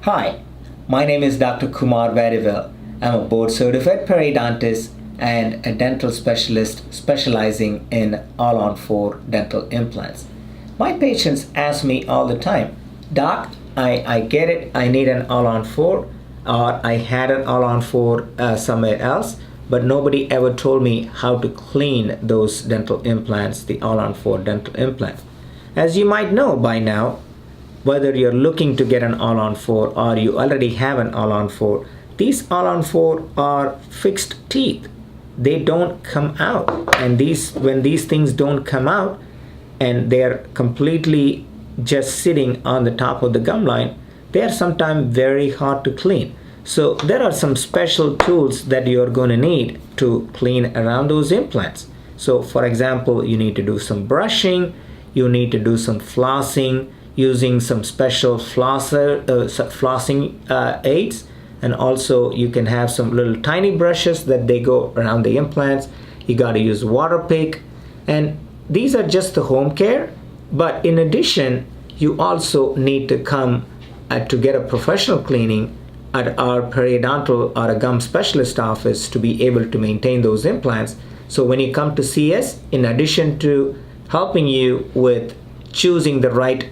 Hi, my name is Dr. Kumar Varivel. I'm a board certified periodontist and a dental specialist specializing in all on four dental implants. My patients ask me all the time, Doc, I get it, I need an all on four, or I had an all on four somewhere else, but nobody ever told me how to clean those dental implants, the all on four dental implants. As you might know by now, whether you're looking to get an all-on-4 or you already have an all-on-4, these all-on-4 are fixed teeth. They don't come out, and when these things don't come out and they're completely just sitting on the top of the gum line, they're sometimes very hard to clean. So there are some special tools that you're going to need to clean around those implants. So for example, you need to do some brushing, you need to do some flossing, using some special flossing aids, and also you can have some little tiny brushes that they go around the implants. You got to use water pick, and these are just the home care, but in addition you also need to come to get a professional cleaning at our periodontal or a gum specialist office to be able to maintain those implants. So when you come to see us, in addition to helping you with choosing the right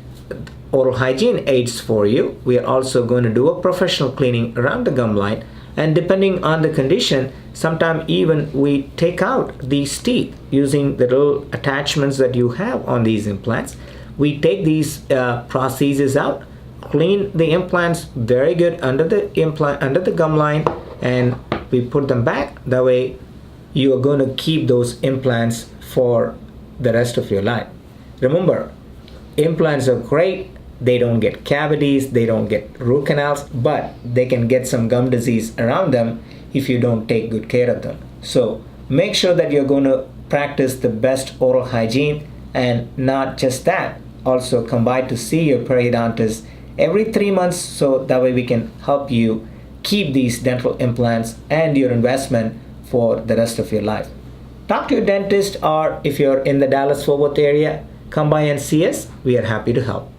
oral hygiene aids for you, we are also going to do a professional cleaning around the gum line, and depending on the condition, sometimes even we take out these teeth using the little attachments that you have on these implants. We take these prostheses out, clean the implants very good under the gum line, and we put them back. That way you are going to keep those implants for the rest of your life. Remember, implants are great. They don't get cavities, they don't get root canals, but they can get some gum disease around them if you don't take good care of them. So make sure that you're going to practice the best oral hygiene, and not just that, also come by to see your periodontist every 3 months, so that way we can help you keep these dental implants and your investment for the rest of your life. Talk to your dentist, or if you're in the Dallas-Fort Worth area, come by and see us. We are happy to help.